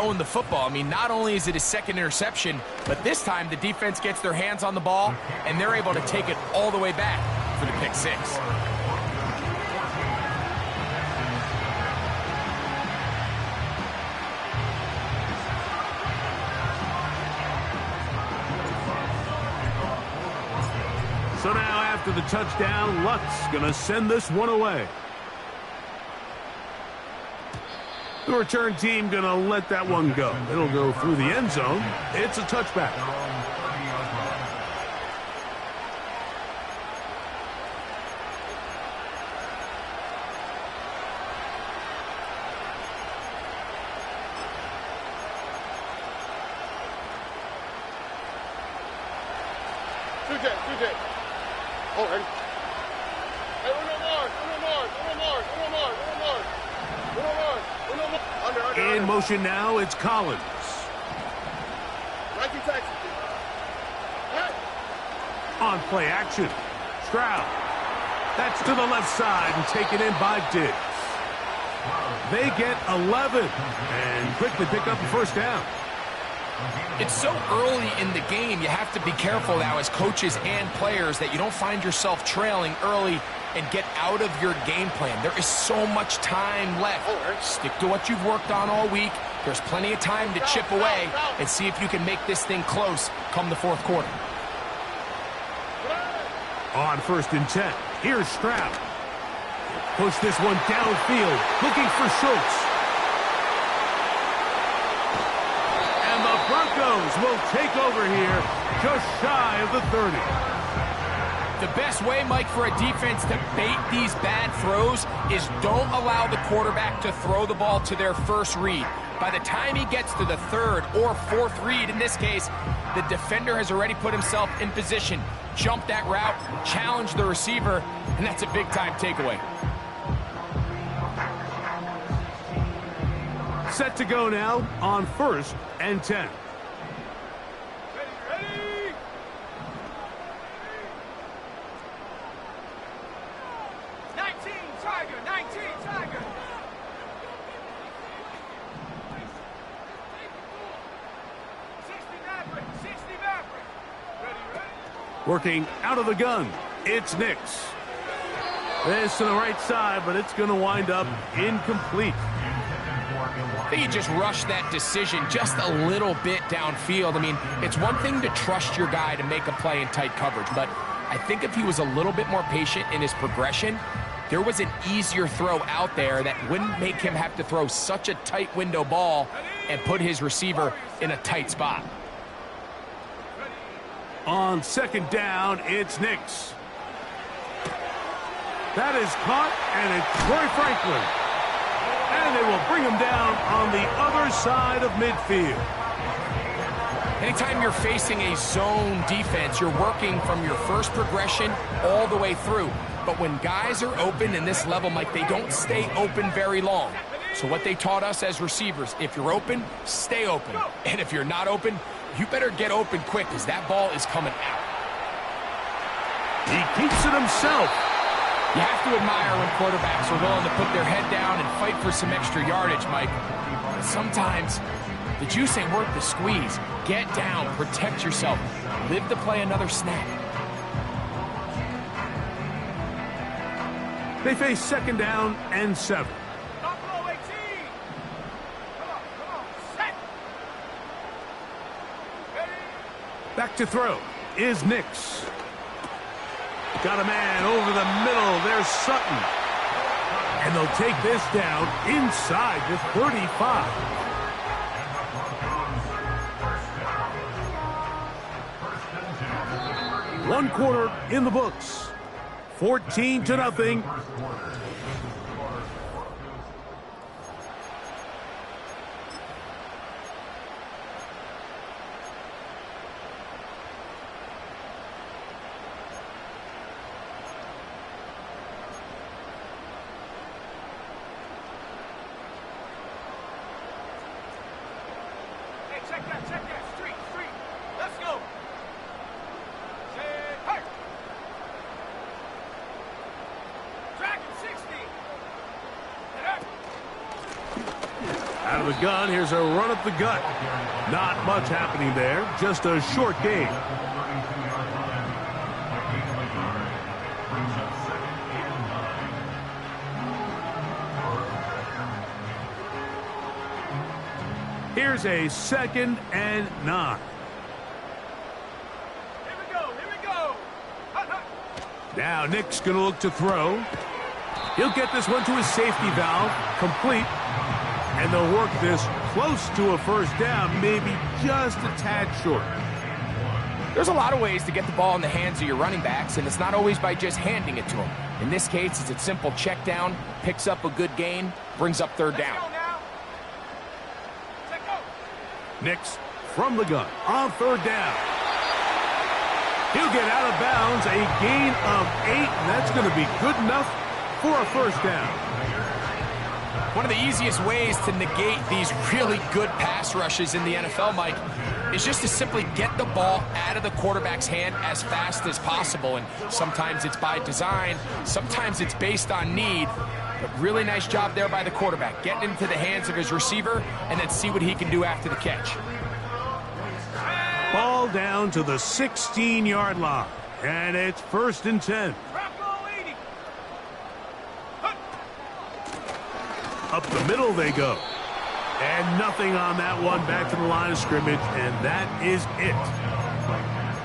throwing the football. I mean, not only is it his second interception, but this time the defense gets their hands on the ball, and they're able to take it all the way back for the pick six. So now after the touchdown, Luck's going to send this one away. The return team going to let that one go. It'll go through the end zone. It's a touchback. Oh, ready? Hey, Under. In motion now, it's Collins. Nike taxi. On play action. Stroud. That's to the left side and taken in by Diggs. They get 11 and quickly pick up the first down. It's so early in the game, you have to be careful now as coaches and players that you don't find yourself trailing early and get out of your game plan. There is so much time left. Stick to what you've worked on all week. There's plenty of time to chip away and see if you can make this thing close come the fourth quarter. On 1st and 10, here's Stroud. Push this one downfield, looking for Schultz. And the Broncos will take over here just shy of the 30. The best way, Mike, for a defense to bait these bad throws is don't allow the quarterback to throw the ball to their first read. By the time he gets to the third or fourth read, in this case, the defender has already put himself in position, jump that route, challenge the receiver, and that's a big-time takeaway. Set to go now on 1st and 10. Ready? 19 Tiger. 19 Tiger. Working out of the gun, it's Nix. This to the right side, but it's going to wind up incomplete. I think he just rushed that decision just a little bit downfield. I mean, it's one thing to trust your guy to make a play in tight coverage, but I think if he was a little bit more patient in his progression, there was an easier throw out there that wouldn't make him have to throw such a tight window ball and put his receiver in a tight spot. On 2nd down, it's Nix. That is caught, and it's Troy Franklin. And they will bring him down on the other side of midfield. Anytime you're facing a zone defense, you're working from your first progression all the way through. But when guys are open in this level, Mike, they don't stay open very long. So what they taught us as receivers, if you're open, stay open. And if you're not open, you better get open quick because that ball is coming out. He keeps it himself. You have to admire when quarterbacks are willing to put their head down and fight for some extra yardage, Mike. But sometimes the juice ain't worth the squeeze. Get down, protect yourself, live to play another snap. They face 2nd down and 7. Buffalo 18. Come on. Set. Back to throw is Nix. Got a man over the middle. There's Sutton. And they'll take this down inside the 35. One quarter in the books. 14-0. Check that. Street. Let's go. Hey. Dragon 60. Out Out of the gun, here's a run up the gut. Not much happening there, just a short gain. Here's a 2nd and 9. Here we go. Here we go. Hut, hut. Now Nick's going to look to throw. He'll get this one to his safety valve, complete. And they'll work this close to a first down, maybe just a tad short. There's a lot of ways to get the ball in the hands of your running backs, and it's not always by just handing it to them. In this case, it's a simple check down, picks up a good gain, brings up 3rd down. Let's go now. Set go. Nick's from the gun on 3rd down. He'll get out of bounds, a gain of 8, and that's going to be good enough for a first down. One of the easiest ways to negate these really good pass rushes in the NFL, Mike, is just to simply get the ball out of the quarterback's hand as fast as possible. And sometimes it's by design, sometimes it's based on need. But really nice job there by the quarterback, getting into the hands of his receiver and then see what he can do after the catch. Ball down to the 16-yard line, and it's 1st and 10. Bronco 80. Hut. Up the middle they go. And nothing on that one, back to the line of scrimmage, and that is it.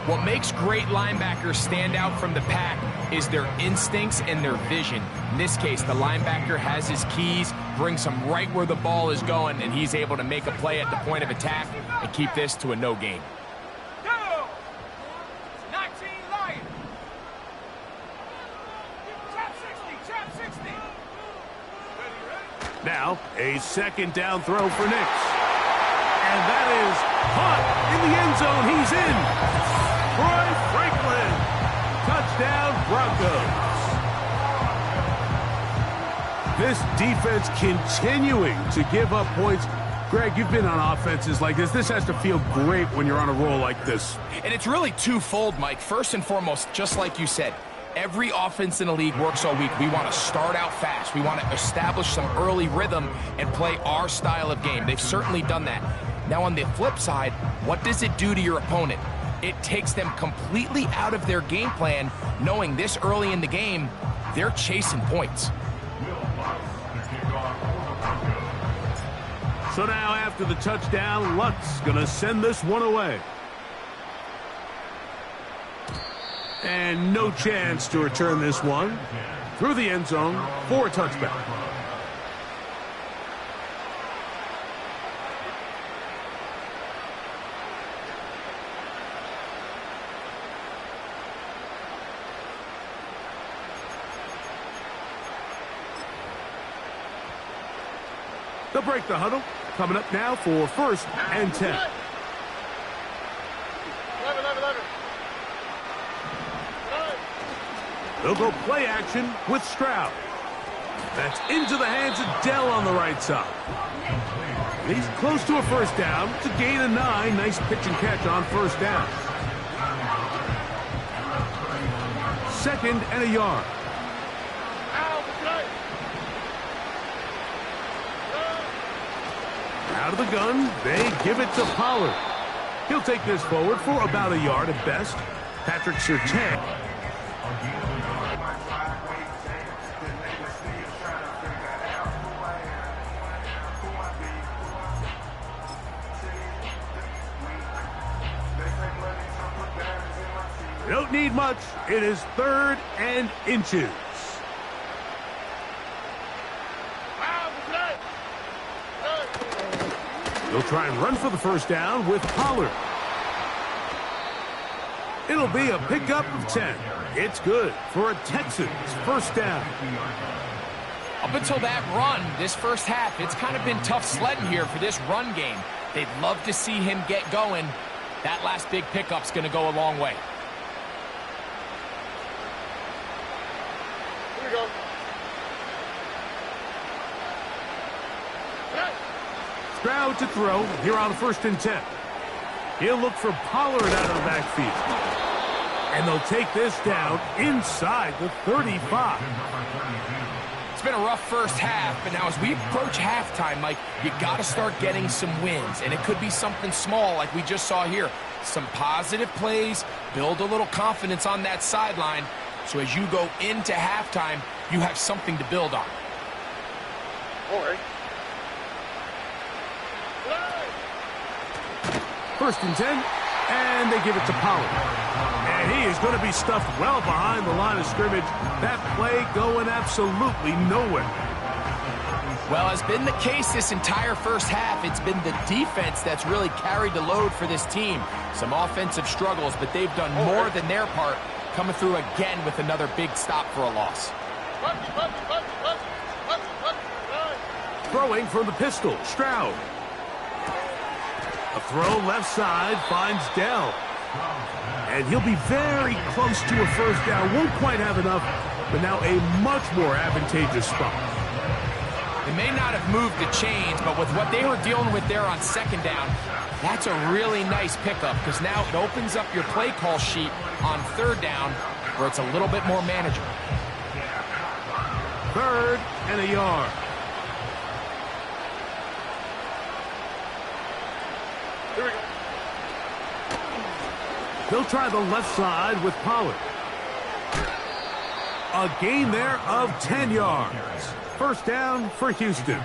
What makes great linebackers stand out from the pack is their instincts and their vision. In this case, the linebacker has his keys, brings him right where the ball is going, and he's able to make a play at the point of attack and keep this to a no gain. Go. 19 Lions. Trap 60. Trap 60. Ready, ready. Now, a 2nd down throw for Nix. And that is caught in the end zone. He's in. Troy Franklin. Touchdown, Broncos. This defense continuing to give up points. Greg, you've been on offenses like this. This has to feel great when you're on a roll like this. And it's really twofold, Mike. First and foremost, just like you said, every offense in the league works all week. We want to start out fast. We want to establish some early rhythm and play our style of game. They've certainly done that. Now, on the flip side, what does it do to your opponent? It takes them completely out of their game plan, knowing this early in the game, they're chasing points. So now after the touchdown, Lutz going to send this one away. And no chance to return this one through the end zone for a touchback. They'll break the huddle. Coming up now for 1st and 10. 11. They'll go play action with Stroud. That's into the hands of Dell on the right side. He's close to a first down. It's a gain of 9. Nice pitch and catch on 1st down. 2nd and a yard. Out of the gun, they give it to Pollard. He'll take this forward for about a yard at best. Patrick Surtain. They don't need much. It is 3rd and inches. They'll try and run for the first down with Pollard. It'll be a pickup of 10. It's good for a Texans first down. Up until that run, this first half, it's kind of been tough sledding here for this run game. They'd love to see him get going. That last big pickup's going to go a long way. Here we go. Stroud to throw here on 1st and 10. He'll look for Pollard out of the backfield. And they'll take this down inside the 35. It's been a rough first half, but now as we approach halftime, Mike, you got to start getting some wins, and it could be something small like we just saw here. Some positive plays, build a little confidence on that sideline, so as you go into halftime, you have something to build on. All right. 1st and 10, and they give it to Pollard. And he is going to be stuffed well behind the line of scrimmage. That play going absolutely nowhere. Well, has been the case this entire first half. It's been the defense that's really carried the load for this team. Some offensive struggles, but they've done more than their part, coming through again with another big stop for a loss. Throwing from the pistol, Stroud. A throw left side finds Dell. And he'll be very close to a first down. Won't quite have enough, but now a much more advantageous spot. They may not have moved the chains, but with what they were dealing with there on 2nd down, that's a really nice pickup because now it opens up your play call sheet on 3rd down where it's a little bit more manageable. 3rd and a yard. Here we go. They'll try the left side with Pollard. A gain there of 10 yards. First down for Houston.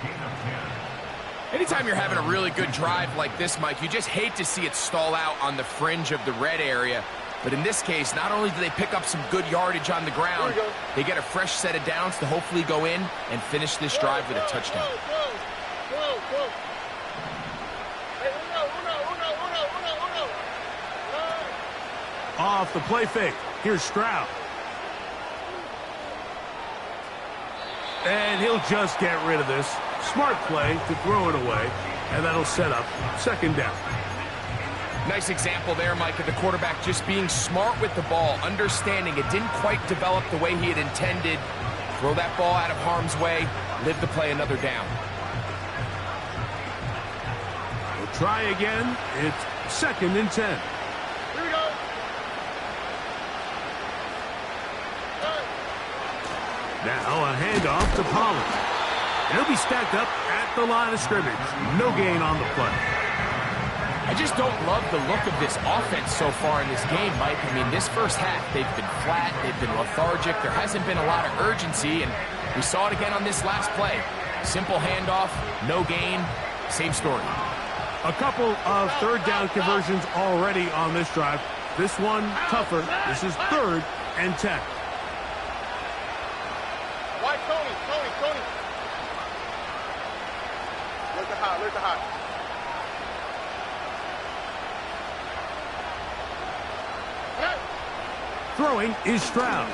Anytime you're having a really good drive like this, Mike, you just hate to see it stall out on the fringe of the red area. But in this case, not only do they pick up some good yardage on the ground, they get a fresh set of downs to hopefully go in and finish this drive with a touchdown. Off the play fake. Here's Stroud. And he'll just get rid of this. Smart play to throw it away. And that'll set up 2nd down. Nice example there, Mike, of the quarterback just being smart with the ball, understanding it didn't quite develop the way he had intended. Throw that ball out of harm's way, live to play another down. We'll try again. It's 2nd and 10. Here we go. Now a handoff to Pollard. And he'll be stacked up at the line of scrimmage. No gain on the play. I just don't love the look of this offense so far in this game, Mike. I mean, this first half, they've been flat, they've been lethargic, there hasn't been a lot of urgency, and we saw it again on this last play. Simple handoff, no gain, same story. A couple of 3rd down conversions already on this drive. This one tougher. This is 3rd and 10. Why Tony? Look at hot, look at hot. Throwing is Stroud.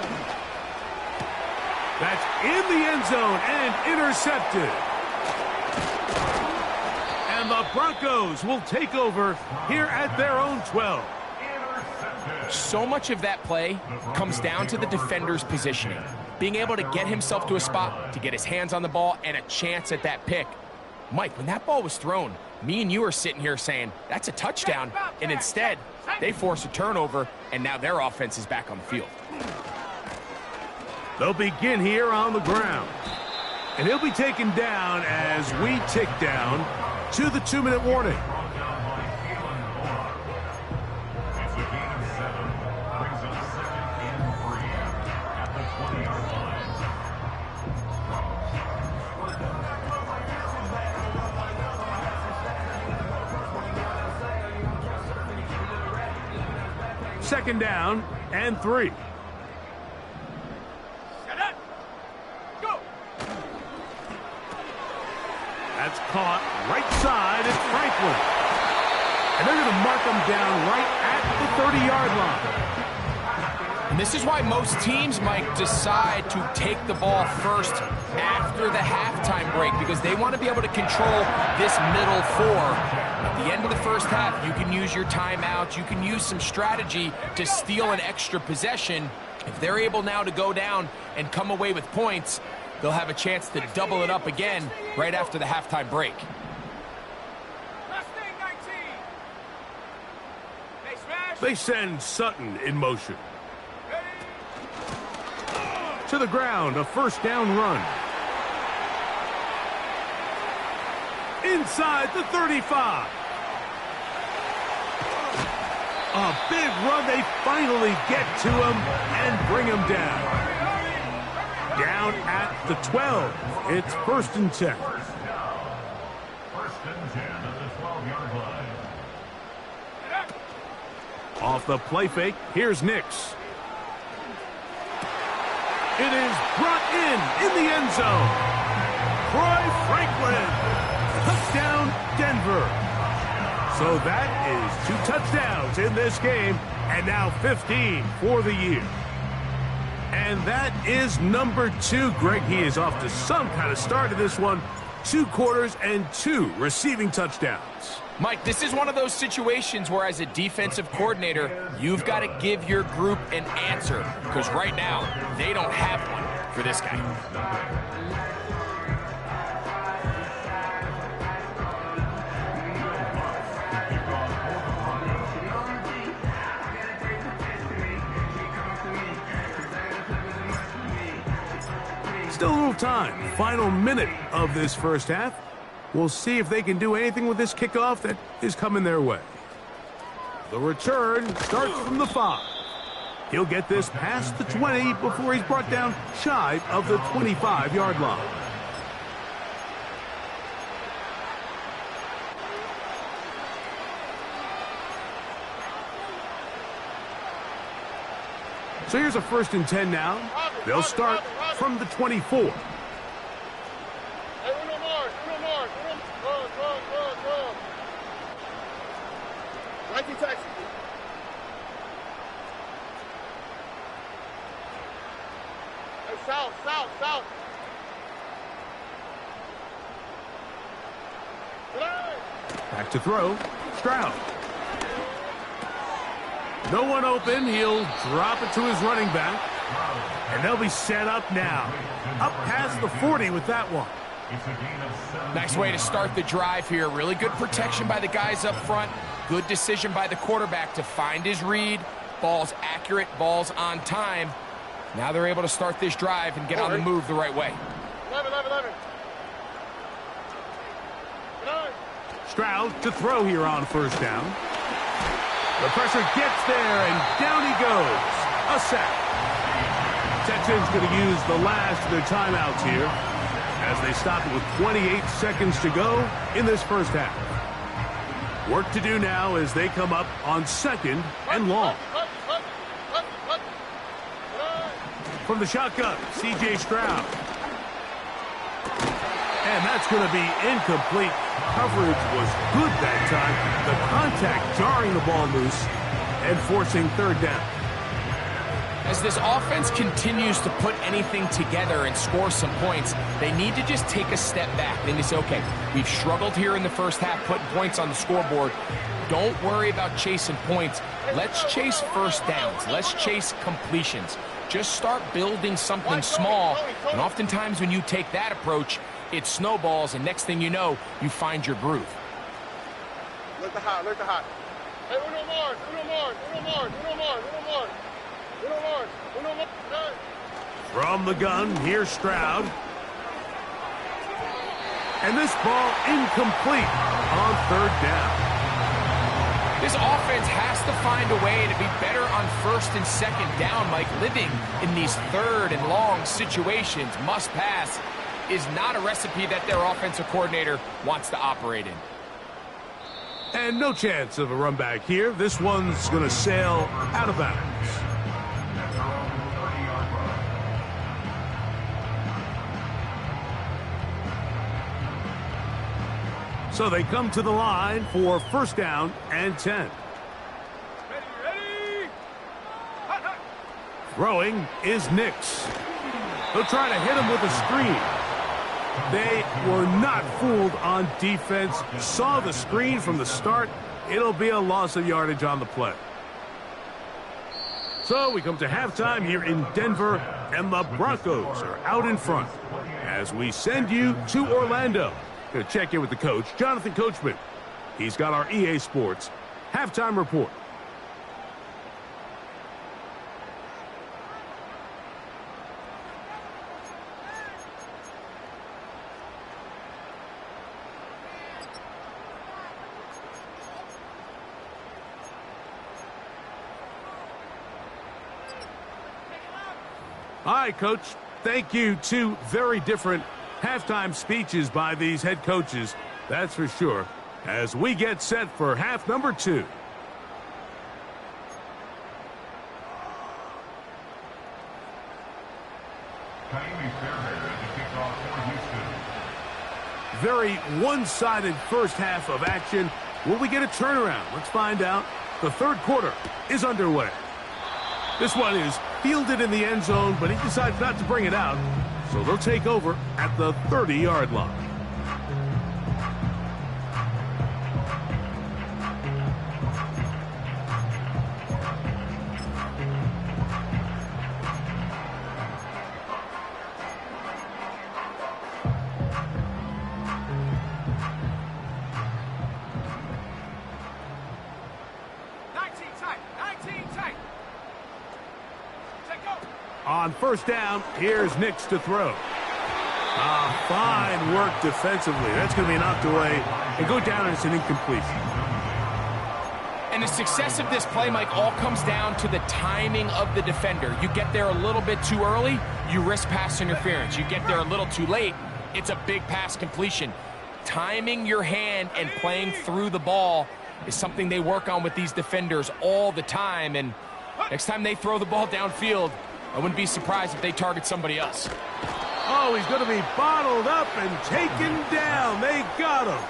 That's in the end zone and intercepted. And the Broncos will take over here at their own 12. So much of that play comes down to the defender's positioning. Being able to get himself to a spot, to get his hands on the ball, and a chance at that pick. Mike, when that ball was thrown, me and you are sitting here saying, that's a touchdown, and instead, they force a turnover, and now their offense is back on the field. They'll begin here on the ground. And he'll be taken down as we tick down to the 2-minute warning. Second down and 3. Set up. Go. That's caught right side. It's Franklin. And they're going to mark him down right at the 30-yard line. And this is why most teams, Mike, decide to take the ball first after the halftime break because they want to be able to control this middle 4. At the end of the first half, you can use your timeouts. You can use some strategy to steal an extra possession. If they're able now to go down and come away with points, they'll have a chance to double it up again right after the halftime break. Mustang 19. They smash. They send Sutton in motion. Ready. To the ground, a first down run. inside the 35. A big run. They finally get to him and bring him down. Down at the 12. It's 1st and 10. Off the play fake, here's Nix. It is brought in the end zone. Troy Franklin. Touchdown, Denver. So that is 2 touchdowns in this game, and now 15 for the year. And that is number 2. Greg, he is off to some kind of start in this one. 2 quarters and 2 receiving touchdowns. Mike, this is one of those situations where as a defensive coordinator, you've got to give your group an answer, because right now, they don't have one for this guy. Still a little time. Final minute of this first half. We'll see if they can do anything with this kickoff that is coming their way. The return starts from the 5. He'll get this past the 20 before he's brought down shy of the 25-yard line. So here's a 1st and 10 now. They'll start from the 24. South. Back to throw. Stroud. No one open. He'll drop it to his running back. And they'll be set up now. Up past the 40 with that one. Nice way to start the drive here. Really good protection by the guys up front. Good decision by the quarterback to find his read. Ball's accurate, ball's on time. Now they're able to start this drive and get on the move the right way. 11. Stroud to throw here on 1st down. The pressure gets there, and down he goes. A sack. Texans going to use the last of their timeouts here as they stop it with 28 seconds to go in this first half. Work to do now as they come up on 2nd and long. From the shotgun, C.J. Stroud. And that's going to be incomplete. Coverage was good that time. The contact jarring the ball loose and forcing 3rd down. As this offense continues to put anything together and score some points, they need to just take a step back. Then they say, okay, we've struggled here in the first half, putting points on the scoreboard. Don't worry about chasing points. Let's chase 1st downs. Let's chase completions. Just start building something small, and oftentimes when you take that approach, it snowballs, and next thing you know, you find your groove. Look the hot. Hey, Uno Mars. From the gun, here's Stroud. And this ball incomplete on 3rd down. This offense has to find a way to be better on 1st and 2nd down, Mike. Living in these 3rd and long situations, must pass, is not a recipe that their offensive coordinator wants to operate in. And no chance of a run back here. This one's going to sail out of bounds. So they come to the line for 1st down and 10. Ready. Hot. Throwing is Nix. They'll try to hit him with a screen. They were not fooled on defense. Saw the screen from the start. It'll be a loss of yardage on the play. So we come to halftime here in Denver, and the Broncos are out in front as we send you to Orlando. Going to check in with the coach, Jonathan Coachman. He's got our EA Sports halftime report. All right, Coach. Thank you. Two very different halftime speeches by these head coaches, that's for sure, as we get set for half number 2. Very one-sided first half of action. Will we get a turnaround? Let's find out. The third quarter is underway. This one is fielded in the end zone, but he decides not to bring it out. So they'll take over at the 30-yard line. On first down, here's Nix to throw. Fine work defensively. That's going to be knocked away and go down, and it's an incompletion. And the success of this play, Mike, all comes down to the timing of the defender. You get there a little bit too early, you risk pass interference. You get there a little too late, it's a big pass completion. Timing your hand and playing through the ball is something they work on with these defenders all the time. And next time they throw the ball downfield, I wouldn't be surprised if they target somebody else. Oh, he's going to be bottled up and taken down. They got him.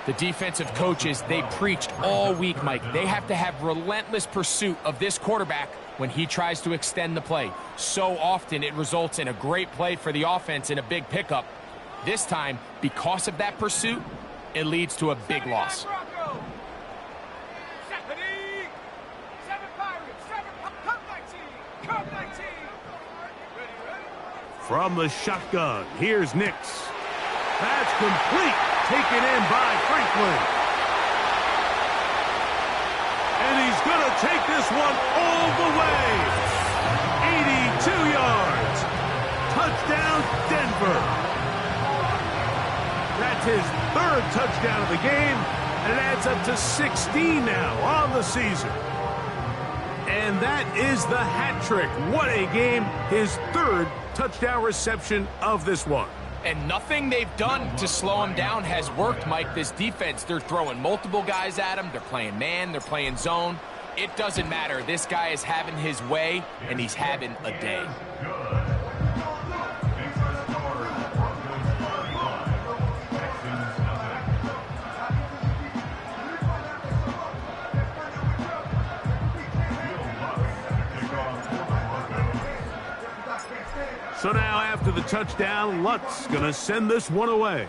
The defensive coaches, they preached all week, Mike. They have to have relentless pursuit of this quarterback when he tries to extend the play. So often it results in a great play for the offense and a big pickup. This time, because of that pursuit, it leads to a big loss. From the shotgun, here's Nix. That's complete. Taken in by Franklin. And he's going to take this one all the way. 82 yards. Touchdown, Denver. That's his third touchdown of the game, and it adds up to 16 now on the season. And that is the hat trick. What a game. His third touchdown reception of this one. And nothing they've done to slow him down has worked, Mike. This defense, they're throwing multiple guys at him. They're playing man. They're playing zone. It doesn't matter. This guy is having his way, and he's having a day. So now after the touchdown, Lutz going to send this one away.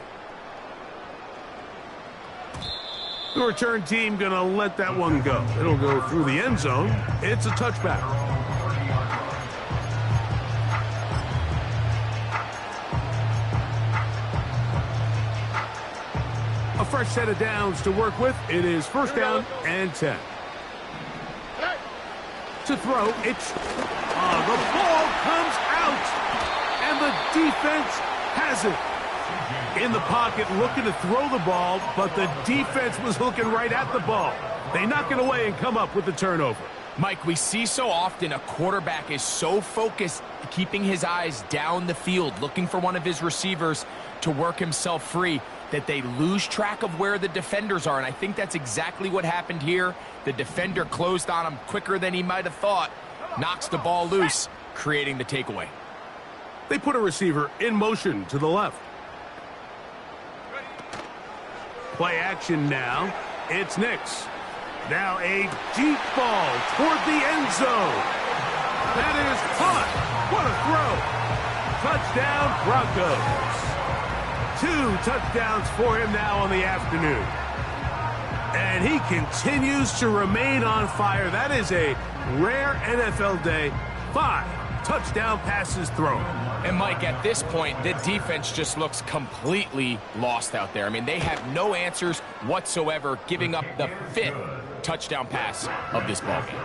The return team going to let that one go. It'll go through the end zone. It's a touchback. A fresh set of downs to work with. It is first down and 10. To throw, it's... the ball comes out. And the defense has it. In the pocket, looking to throw the ball, but the defense was looking right at the ball. They knock it away and come up with the turnover. Mike, we see so often a quarterback is so focused, keeping his eyes down the field, looking for one of his receivers to work himself free, that they lose track of where the defenders are. And I think that's exactly what happened here. The defender closed on him quicker than he might have thought, knocks the ball loose, creating the takeaway. They put a receiver in motion to the left. Play action now. It's Nix. Now a deep ball toward the end zone. That is caught. What a throw. Touchdown, Broncos. 2 touchdowns for him now on the afternoon. And he continues to remain on fire. That is a rare NFL day. 5 touchdown passes thrown. And, Mike, at this point, the defense just looks completely lost out there. I mean, they have no answers whatsoever, giving up the 5th touchdown pass of this ballgame.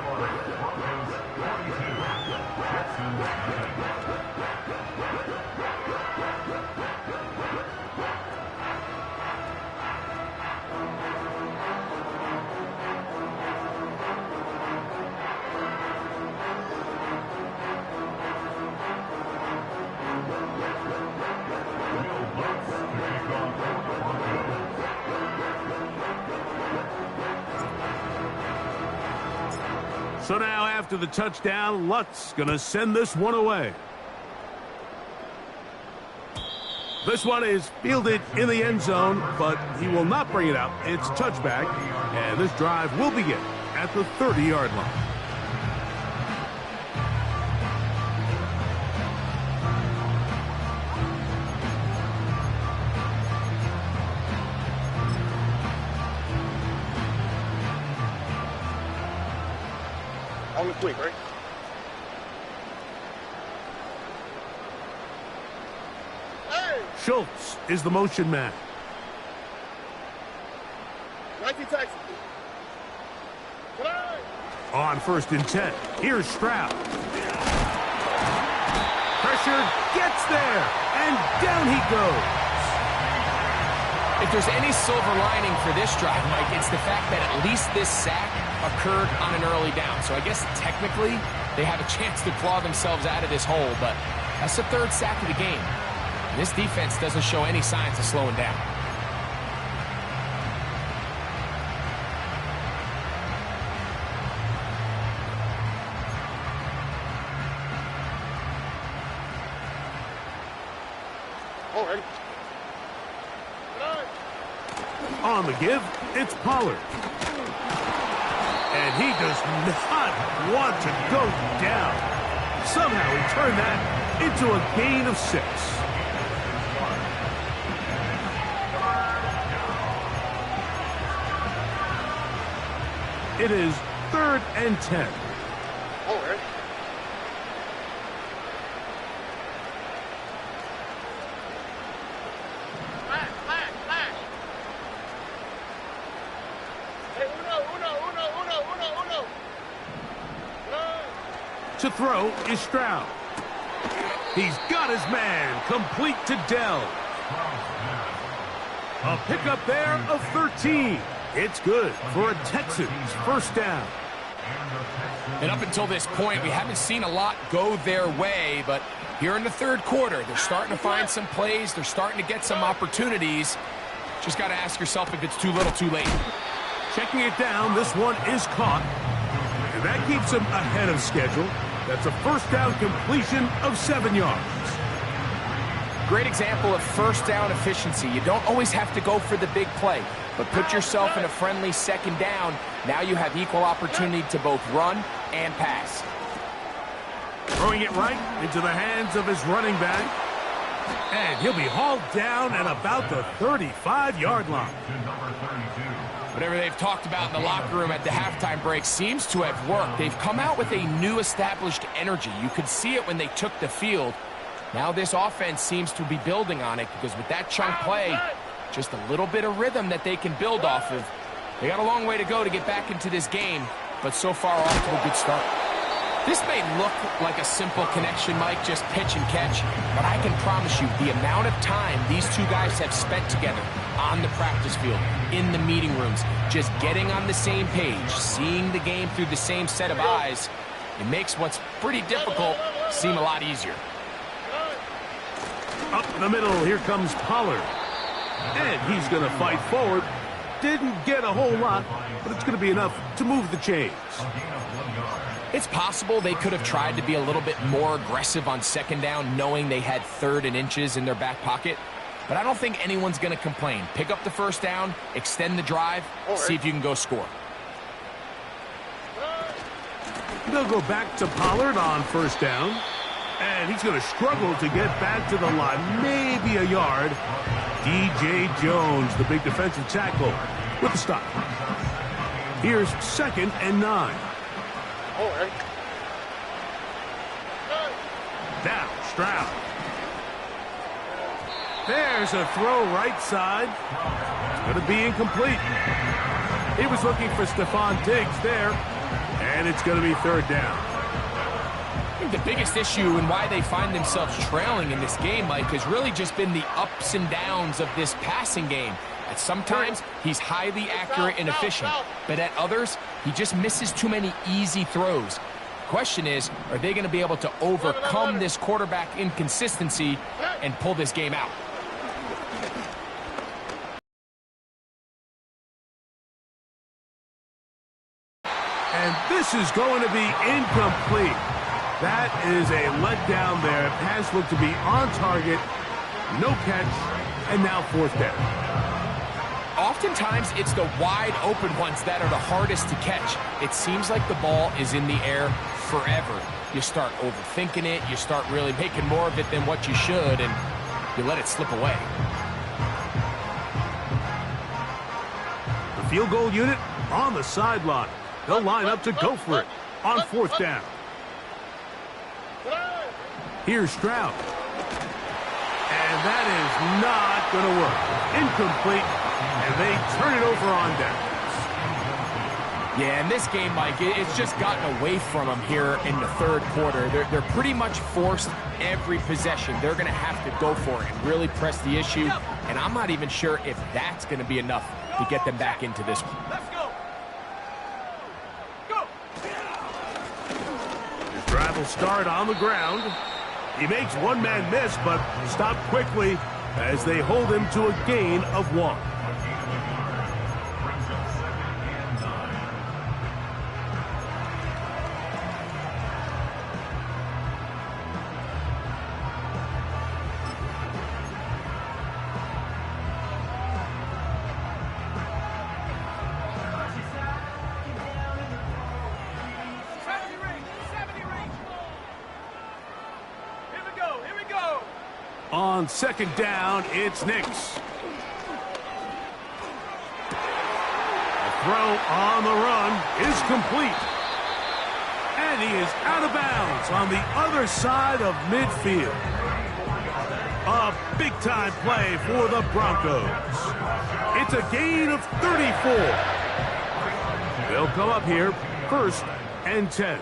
So now after the touchdown, Lutz going to send this one away. This one is fielded in the end zone, but he will not bring it out. It's touchback, and this drive will begin at the 30-yard line. Only quick, right? Hey! Schultz is the motion man. 19 Texas. On 1st and 10, here's Stroud. Pressure gets there, and down he goes. If there's any silver lining for this drive, Mike, it's the fact that at least this sack occurred on an early down. So I guess technically they have a chance to claw themselves out of this hole, but that's the 3rd sack of the game. And this defense doesn't show any signs of slowing down. Alright. On the give, it's Pollard. And he does not want to go down. Somehow he turned that into a gain of 6. It is 3rd and 10. Alright. To throw is Stroud. He's got his man complete to Dell. A pickup there of 13. It's good for a Texans 1st down. And up until this point, we haven't seen a lot go their way, but here in the 3rd quarter, they're starting to find some plays. They're starting to get some opportunities. Just got to ask yourself if it's too little, too late. Checking it down, this one is caught. And that keeps him ahead of schedule. That's a 1st down completion of 7 yards. Great example of 1st down efficiency. You don't always have to go for the big play, but put yourself in a friendly 2nd down. Now you have equal opportunity to both run and pass. Throwing it right into the hands of his running back. And he'll be hauled down at about the 35-yard line. Whatever they've talked about in the locker room at the halftime break seems to have worked. They've come out with a new established energy. You could see it when they took the field. Now this offense seems to be building on it because with that chunk play, just a little bit of rhythm that they can build off of. They got a long way to go to get back into this game, but so far off to a good start. This may look like a simple connection, Mike, just pitch and catch, but I can promise you the amount of time these two guys have spent together on the practice field, in the meeting rooms, just getting on the same page, seeing the game through the same set of eyes, it makes what's pretty difficult seem a lot easier. Up the middle, here comes Pollard. And he's going to fight forward. Didn't get a whole lot, but it's going to be enough to move the chains. It's possible they could have tried to be a little bit more aggressive on 2nd down, knowing they had 3rd and inches in their back pocket. But I don't think anyone's going to complain. Pick up the 1st down, extend the drive, see if you can go score. They'll go back to Pollard on 1st down. And he's going to struggle to get back to the line, maybe a yard. DJ Jones, the big defensive tackle, with the stop. Here's 2nd and 9. Alright. Now, Stroud. There's a throw right side. It's going to be incomplete. He was looking for Stephon Diggs there, and it's going to be 3rd down. I think the biggest issue and why they find themselves trailing in this game, Mike, has really just been the ups and downs of this passing game. At sometimes, he's highly accurate and efficient, but at others, he just misses too many easy throws. Question is, are they going to be able to overcome this quarterback inconsistency and pull this game out? And this is going to be incomplete. That is a letdown there. Pass looked to be on target. No catch. And now fourth down. Oftentimes, it's the wide open ones that are the hardest to catch. It seems like the ball is in the air forever. You start overthinking it. You start really making more of it than what you should, and you let it slip away. The field goal unit on the sideline. They'll line up to go for it on fourth down. Here's Stroud. And that is not going to work. Incomplete, and they turn it over on downs. Yeah, in this game, Mike, it's just gotten away from them here in the third quarter. They're pretty much forced every possession. They're going to have to go for it and really press the issue, and I'm not even sure if that's going to be enough to get them back into this one. Let's go. Go. His drive will start on the ground. He makes one man miss, but stop quickly as they hold him to a gain of 1. On second down, it's Nix. The throw on the run is complete. And he is out of bounds on the other side of midfield. A big-time play for the Broncos. It's a gain of 34. They'll come up here, 1st and 10.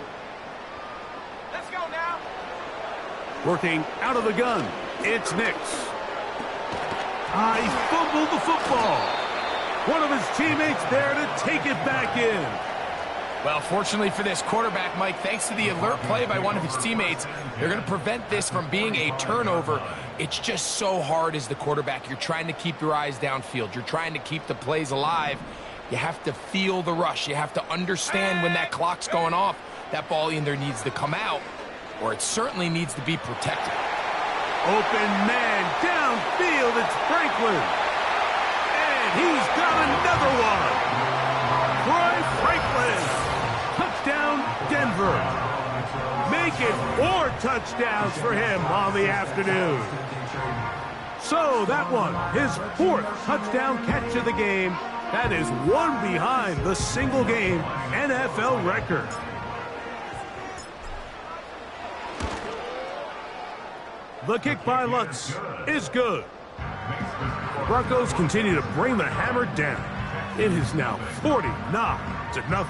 Let's go now. Working out of the gun. It's Nix. He fumbled the football. One of his teammates there to take it back in. Well, fortunately for this quarterback, Mike, thanks to the alert play by one of his teammates, they're going to prevent this from being a turnover. It's just so hard as the quarterback. You're trying to keep your eyes downfield. You're trying to keep the plays alive. You have to feel the rush. You have to understand when that clock's going off. That ball either needs to come out or it certainly needs to be protected. Open man downfield, it's Franklin. And he's got another one. Troy Franklin. Touchdown, Denver. Make it 4 touchdowns for him on the afternoon. So that one, his 4th touchdown catch of the game. That is 1 behind the single-game NFL record. The kick by Lutz is good. Broncos continue to bring the hammer down. It is now 49-0.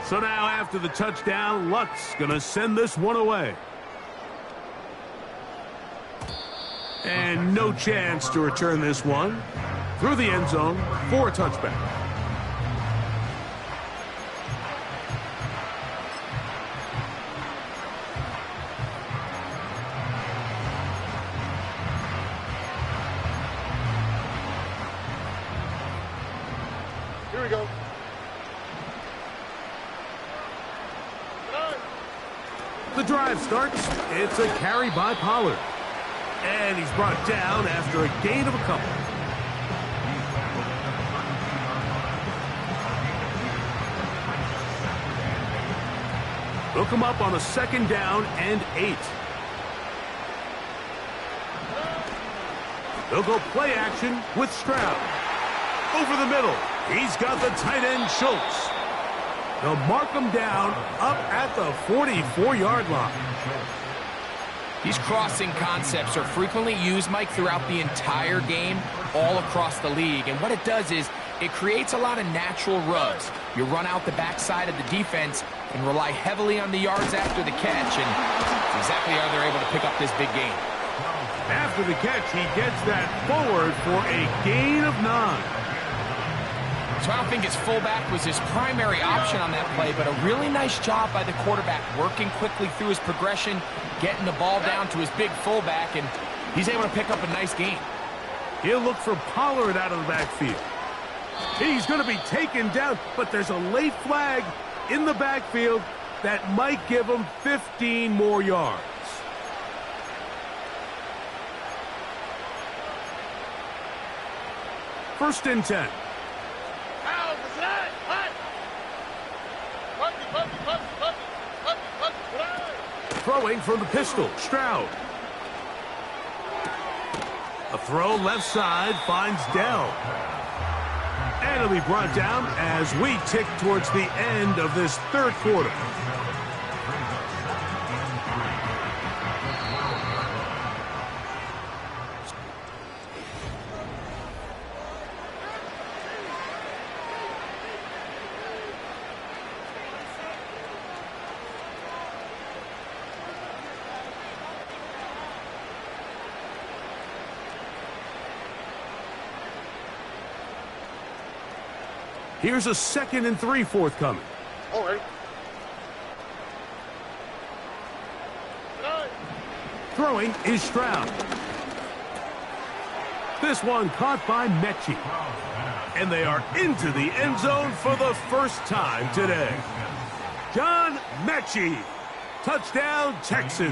So now after the touchdown, Lutz gonna send this one away. And no chance to return this one. Through the end zone for a touchback. Here we go. The drive starts. It's a carry by Pollard. And he's brought down after a gain of a couple. They'll come up on a 2nd down and 8. They'll go play action with Stroud. Over the middle, he's got the tight end Schultz. They'll mark him down up at the 44-yard line. These crossing concepts are frequently used, Mike, throughout the entire game, all across the league. And what it does is it creates a lot of natural rubs. You run out the backside of the defense and rely heavily on the yards after the catch. And that's exactly how they're able to pick up this big gain. After the catch, he gets that forward for a gain of 9. So I don't think his fullback was his primary option on that play, but a really nice job by the quarterback, working quickly through his progression, getting the ball down to his big fullback, and he's able to pick up a nice gain. He'll look for Pollard out of the backfield. He's going to be taken down, but there's a late flag in the backfield that might give him 15 more yards. First and 10. Throwing from the pistol, Stroud. A throw left side finds Dell. And it'll be brought down as we tick towards the end of this third quarter. Here's a 2nd and 3 forthcoming. All right. Throwing is Stroud. This one caught by Mechie. And they are into the end zone for the first time today. John Mechie. Touchdown, Texans.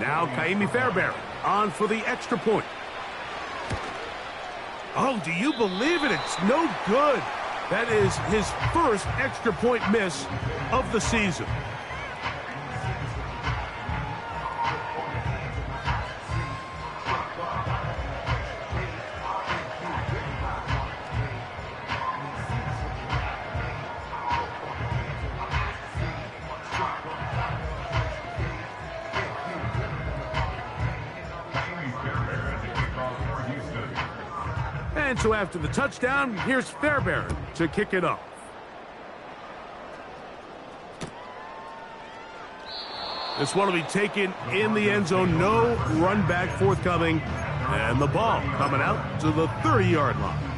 Now Kaimi Fairbairn on for the extra point. Oh, do you believe it? It's no good. That is his first extra point miss of the season. And so after the touchdown, here's Fairbairn to kick it off. This one will be taken in the end zone. No run back forthcoming. And the ball coming out to the 30-yard line.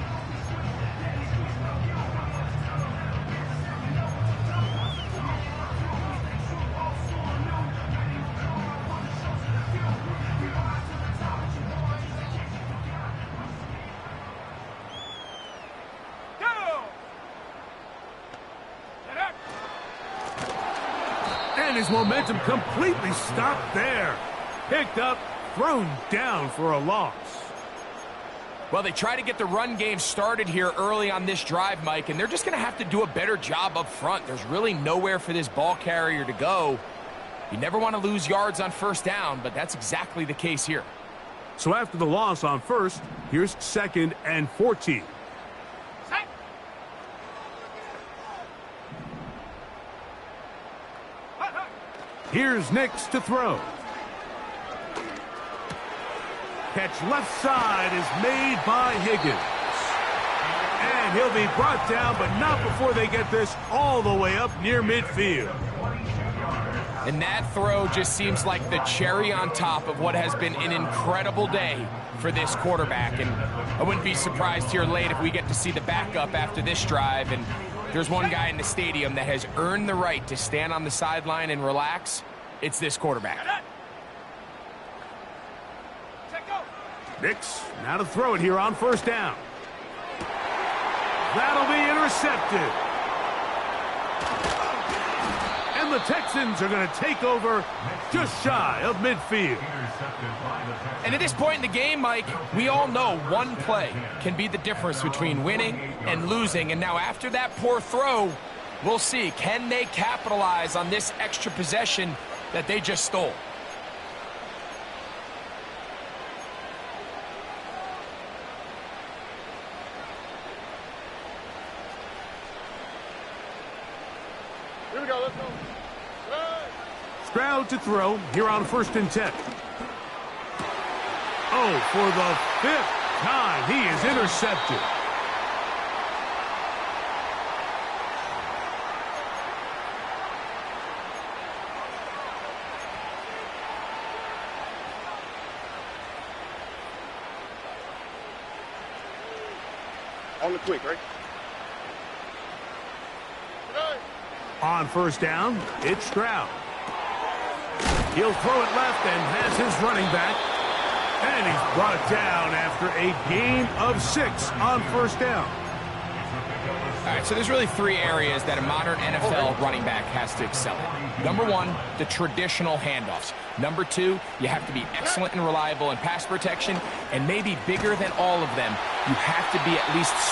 And his momentum completely stopped there. Picked up, thrown down for a loss. Well, they try to get the run game started here early on this drive, Mike, and they're just going to have to do a better job up front. There's really nowhere for this ball carrier to go. You never want to lose yards on first down, but that's exactly the case here. So after the loss on first, here's 2nd and 14. Here's Nix to throw. Catch left side is made by Higgins. And he'll be brought down, but not before they get this all the way up near midfield. And that throw just seems like the cherry on top of what has been an incredible day for this quarterback. And I wouldn't be surprised here late if we get to see the backup after this drive. And there's one guy in the stadium that has earned the right to stand on the sideline and relax. It's this quarterback. Nix now to throw it here on first down. That'll be intercepted. And the Texans are going to take over just shy of midfield. And at this point in the game, Mike, we all know one play can be the difference between winning and losing. And now after that poor throw, we'll see, can they capitalize on this extra possession that they just stole? Here we go, let's go. Stroud to throw here on 1st and 10. Oh, for the 5th time, he is intercepted. On the quick, right? On first down, it's Stroud. He'll throw it left and has his running back. And he's brought down after a gain of 6 on first down. All right, so there's really 3 areas that a modern NFL running back has to excel in. Number 1, the traditional handoffs. Number 2, you have to be excellent and reliable in pass protection. And maybe bigger than all of them, you have to be at least